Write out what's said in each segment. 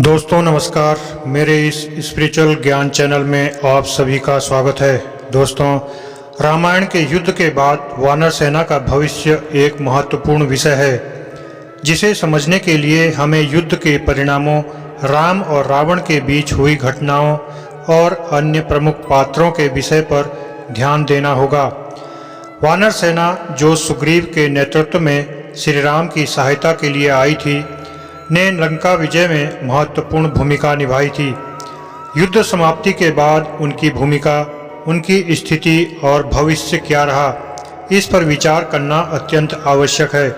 दोस्तों नमस्कार। मेरे इस स्पिरिचुअल ज्ञान चैनल में आप सभी का स्वागत है। दोस्तों, रामायण के युद्ध के बाद वानर सेना का भविष्य एक महत्वपूर्ण विषय है, जिसे समझने के लिए हमें युद्ध के परिणामों, राम और रावण के बीच हुई घटनाओं और अन्य प्रमुख पात्रों के विषय पर ध्यान देना होगा। वानर सेना जो सुग्रीव के नेतृत्व में श्री राम की सहायता के लिए आई थी, ने लंका विजय में महत्वपूर्ण भूमिका निभाई थी। युद्ध समाप्ति के बाद उनकी भूमिका, उनकी स्थिति और भविष्य क्या रहा, इस पर विचार करना अत्यंत आवश्यक है।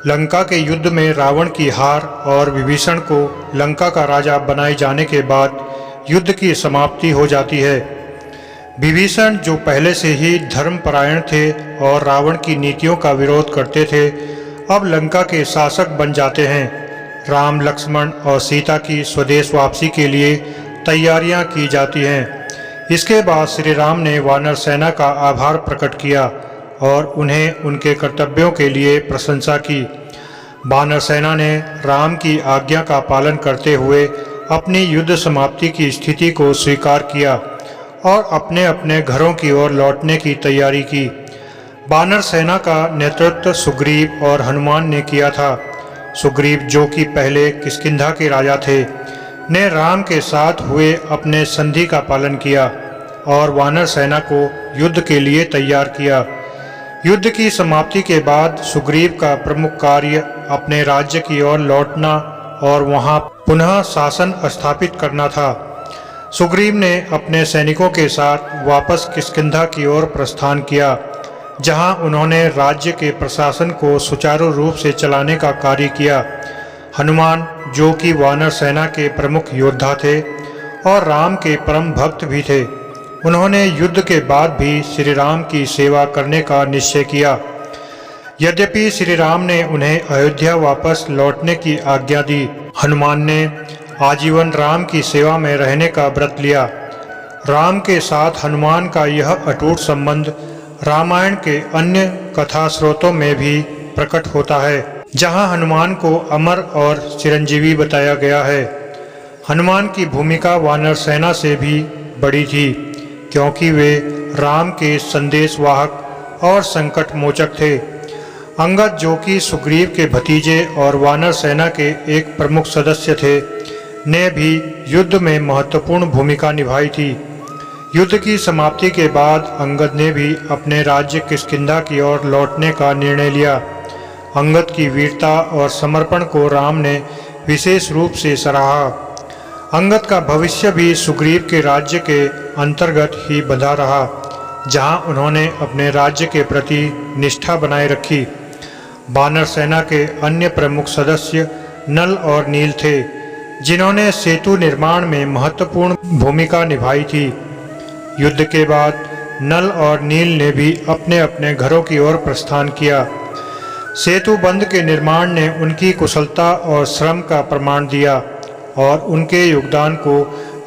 लंका के युद्ध में रावण की हार और विभीषण को लंका का राजा बनाए जाने के बाद युद्ध की समाप्ति हो जाती है। विभीषण जो पहले से ही धर्मपरायण थे और रावण की नीतियों का विरोध करते थे, अब लंका के शासक बन जाते हैं। राम, लक्ष्मण और सीता की स्वदेश वापसी के लिए तैयारियां की जाती हैं। इसके बाद श्री राम ने वानर सेना का आभार प्रकट किया और उन्हें उनके कर्तव्यों के लिए प्रशंसा की। वानर सेना ने राम की आज्ञा का पालन करते हुए अपनी युद्ध समाप्ति की स्थिति को स्वीकार किया और अपने अपने घरों की ओर लौटने की तैयारी की। वानर सेना का नेतृत्व सुग्रीव और हनुमान ने किया था। सुग्रीव, जो कि पहले किष्किंधा के राजा थे, ने राम के साथ हुए अपने संधि का पालन किया और वानर सेना को युद्ध के लिए तैयार किया। युद्ध की समाप्ति के बाद सुग्रीव का प्रमुख कार्य अपने राज्य की ओर लौटना और वहां पुनः शासन स्थापित करना था। सुग्रीव ने अपने सैनिकों के साथ वापस किष्किंधा की ओर प्रस्थान किया, जहां उन्होंने राज्य के प्रशासन को सुचारू रूप से चलाने का कार्य किया। हनुमान, जो कि वानर सेना के प्रमुख योद्धा थे और राम के परम भक्त भी थे, उन्होंने युद्ध के बाद भी श्री राम की सेवा करने का निश्चय किया। यद्यपि श्री राम ने उन्हें अयोध्या वापस लौटने की आज्ञा दी, हनुमान ने आजीवन राम की सेवा में रहने का व्रत लिया। राम के साथ हनुमान का यह अटूट संबंध रामायण के अन्य कथा स्रोतों में भी प्रकट होता है, जहां हनुमान को अमर और चिरंजीवी बताया गया है। हनुमान की भूमिका वानर सेना से भी बड़ी थी, क्योंकि वे राम के संदेशवाहक और संकट मोचक थे। अंगद, जो कि सुग्रीव के भतीजे और वानर सेना के एक प्रमुख सदस्य थे, ने भी युद्ध में महत्वपूर्ण भूमिका निभाई थी। युद्ध की समाप्ति के बाद अंगद ने भी अपने राज्य किष्किंधा की ओर लौटने का निर्णय लिया। अंगद की वीरता और समर्पण को राम ने विशेष रूप से सराहा। अंगद का भविष्य भी सुग्रीव के राज्य के अंतर्गत ही बंधा रहा, जहां उन्होंने अपने राज्य के प्रति निष्ठा बनाए रखी। वानर सेना के अन्य प्रमुख सदस्य नल और नील थे, जिन्होंने सेतु निर्माण में महत्वपूर्ण भूमिका निभाई थी। युद्ध के बाद नल और नील ने भी अपने अपने घरों की ओर प्रस्थान किया। सेतु बंध के निर्माण ने उनकी कुशलता और श्रम का प्रमाण दिया और उनके योगदान को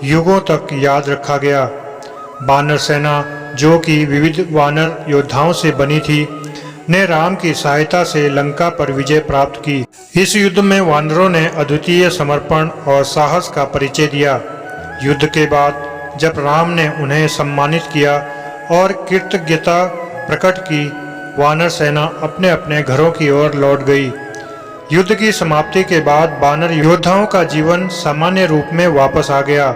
युगों तक याद रखा गया। वानर सेना, जो कि विविध वानर योद्धाओं से बनी थी, ने राम की सहायता से लंका पर विजय प्राप्त की। इस युद्ध में वानरों ने अद्वितीय समर्पण और साहस का परिचय दिया। युद्ध के बाद जब राम ने उन्हें सम्मानित किया और कृतज्ञता प्रकट की, वानर सेना अपने अपने घरों की ओर लौट गई। युद्ध की समाप्ति के बाद वानर योद्धाओं का जीवन सामान्य रूप में वापस आ गया,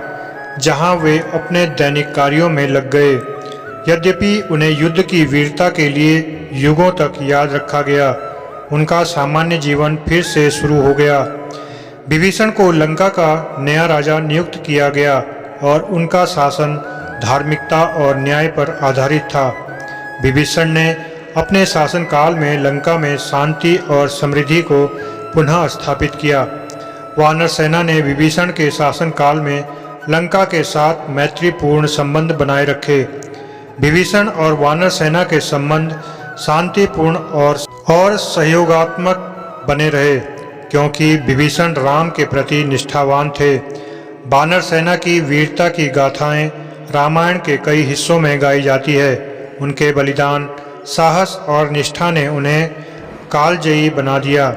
जहां वे अपने दैनिक कार्यों में लग गए। यद्यपि उन्हें युद्ध की वीरता के लिए युगों तक याद रखा गया, उनका सामान्य जीवन फिर से शुरू हो गया। विभीषण को लंका का नया राजा नियुक्त किया गया और उनका शासन धार्मिकता और न्याय पर आधारित था। विभीषण ने अपने शासनकाल में लंका में शांति और समृद्धि को पुनः स्थापित किया। वानर सेना ने विभीषण के शासनकाल में लंका के साथ मैत्रीपूर्ण संबंध बनाए रखे। विभीषण और वानर सेना के संबंध शांतिपूर्ण और सहयोगात्मक बने रहे, क्योंकि विभीषण राम के प्रति निष्ठावान थे। वानर सेना की वीरता की गाथाएं रामायण के कई हिस्सों में गाई जाती है। उनके बलिदान, साहस और निष्ठा ने उन्हें कालजयी बना दिया।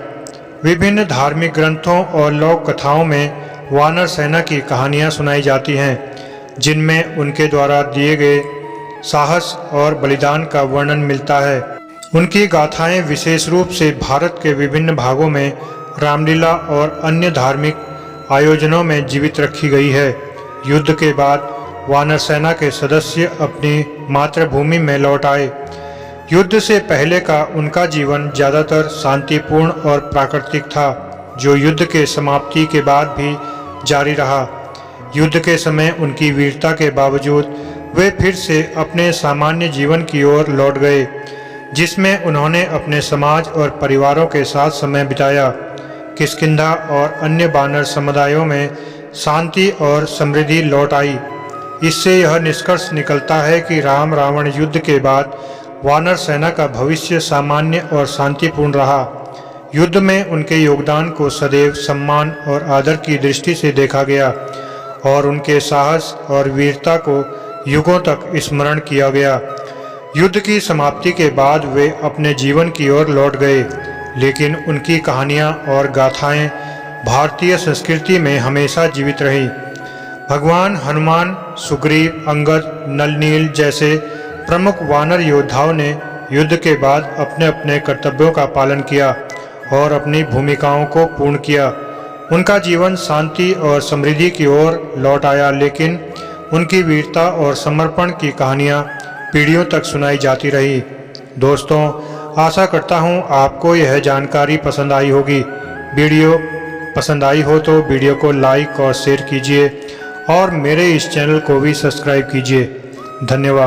विभिन्न धार्मिक ग्रंथों और लोक कथाओं में वानर सेना की कहानियाँ सुनाई जाती हैं, जिनमें उनके द्वारा दिए गए साहस और बलिदान का वर्णन मिलता है। उनकी गाथाएं विशेष रूप से भारत के विभिन्न भागों में रामलीला और अन्य धार्मिक आयोजनों में जीवित रखी गई है। युद्ध के बाद वानर सेना के सदस्य अपनी मातृभूमि में लौट आए। युद्ध से पहले का उनका जीवन ज़्यादातर शांतिपूर्ण और प्राकृतिक था, जो युद्ध के समाप्ति के बाद भी जारी रहा। युद्ध के समय उनकी वीरता के बावजूद वे फिर से अपने सामान्य जीवन की ओर लौट गए, जिसमें उन्होंने अपने समाज और परिवारों के साथ समय बिताया। किष्किंधा और अन्य वानर समुदायों में शांति और समृद्धि लौट आई। इससे यह निष्कर्ष निकलता है कि राम रावण युद्ध के बाद वानर सेना का भविष्य सामान्य और शांतिपूर्ण रहा। युद्ध में उनके योगदान को सदैव सम्मान और आदर की दृष्टि से देखा गया और उनके साहस और वीरता को युगों तक स्मरण किया गया। युद्ध की समाप्ति के बाद वे अपने जीवन की ओर लौट गए, लेकिन उनकी कहानियाँ और गाथाएं भारतीय संस्कृति में हमेशा जीवित रही। भगवान हनुमान, सुग्रीव, अंगद, नलनील जैसे प्रमुख वानर योद्धाओं ने युद्ध के बाद अपने अपने कर्तव्यों का पालन किया और अपनी भूमिकाओं को पूर्ण किया। उनका जीवन शांति और समृद्धि की ओर लौट आया, लेकिन उनकी वीरता और समर्पण की कहानियाँ पीढ़ियों तक सुनाई जाती रही। दोस्तों, आशा करता हूँ आपको यह जानकारी पसंद आई होगी। वीडियो पसंद आई हो तो वीडियो को लाइक और शेयर कीजिए और मेरे इस चैनल को भी सब्सक्राइब कीजिए। धन्यवाद।